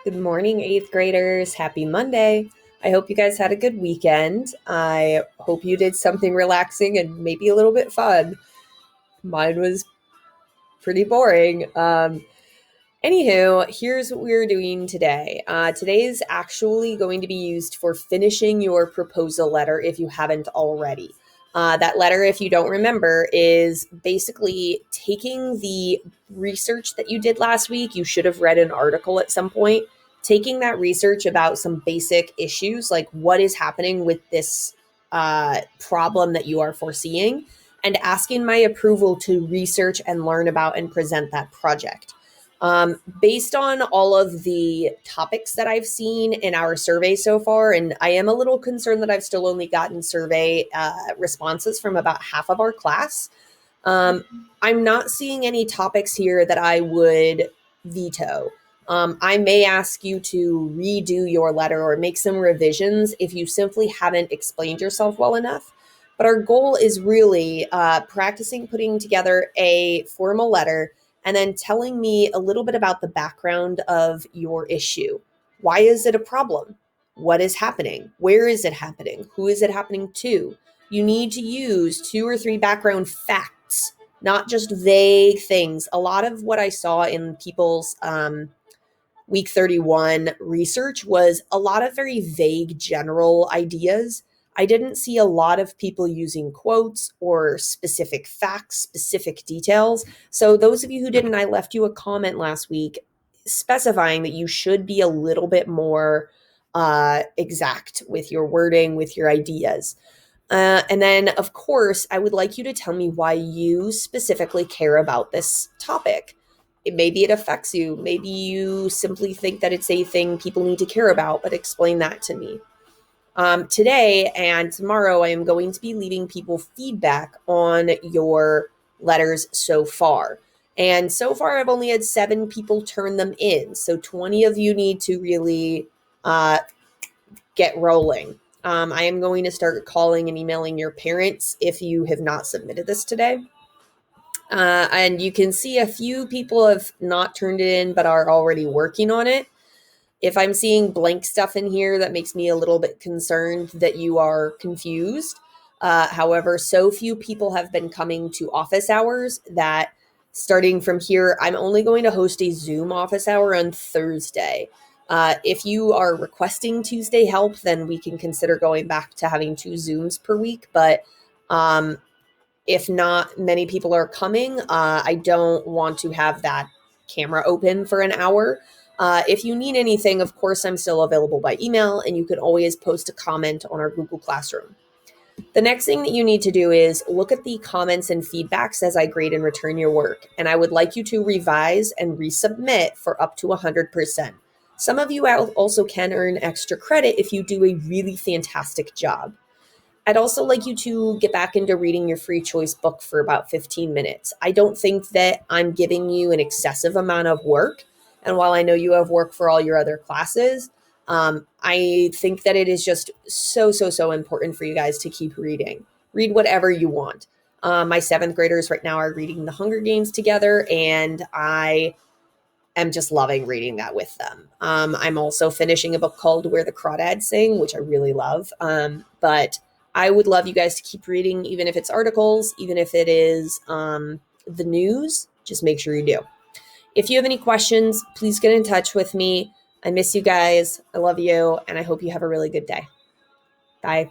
Good morning, eighth graders. Happy Monday. I hope you guys had a good weekend. I hope you did something relaxing and maybe a little bit fun. Mine was pretty boring. Anywho, here's what we're doing today. Today is actually going to be used for finishing your proposal letter if you haven't already. That letter, if you don't remember, is basically taking the research that you did last week. You should have read an article at some point, taking that research about some basic issues, like what is happening with this problem that you are foreseeing, and asking my approval to research and learn about and present that project. Based on all of the topics that I've seen in our survey so far, and I am a little concerned that I've still only gotten survey responses from about half of our class. Um, I'm not seeing any topics here that I would veto. I may ask you to redo your letter or make some revisions if you simply haven't explained yourself well enough. But our goal is really practicing putting together a formal letter and then telling me a little bit about the background of your issue. Why is it a problem? What is happening? Where is it happening? Who is it happening to? You need to use 2 or 3 background facts, not just vague things. A lot of what I saw in people's week 31 research was a lot of very vague general ideas. I didn't see a lot of people using quotes or specific facts, specific details. So, those of you who didn't, I left you a comment last week specifying that you should be a little bit more exact with your wording, with your ideas. And then, of course, I would like you to tell me why you specifically care about this topic. Maybe it affects you. Maybe you simply think that it's a thing people need to care about, but explain that to me. Today and tomorrow, I am going to be leaving people feedback on your letters so far. And so far, I've only had 7 people turn them in. So 20 of you need to really uh, get rolling. I am going to start calling and emailing your parents if you have not submitted this today. And you can see a few people have not turned it in but are already working on it. If I'm seeing blank stuff in here, that makes me a little bit concerned that you are confused. However, so few people have been coming to office hours that starting from here, I'm only going to host a Zoom office hour on Thursday. If you are requesting Tuesday help, then we can consider going back to having 2 Zooms per week. But if not many people are coming, I don't want to have that camera open for an hour. If you need anything, of course, I'm still available by email, and you can always post a comment on our Google Classroom. The next thing that you need to do is look at the comments and feedbacks as I grade and return your work, and I would like you to revise and resubmit for up to 100%. Some of you also can earn extra credit if you do a really fantastic job. I'd also like you to get back into reading your free choice book for about 15 minutes. I don't think that I'm giving you an excessive amount of work. And while I know you have work for all your other classes, I think that it is just so important for you guys to keep reading. Read whatever you want. My 7th graders right now are reading The Hunger Games together, and I am just loving reading that with them. I'm also finishing a book called Where the Crawdads Sing, which I really love. But I would love you guys to keep reading, even if it's articles, even if it is the news, just make sure you do. If you have any questions, please get in touch with me. I miss you guys. I love you, and I hope you have a really good day. Bye.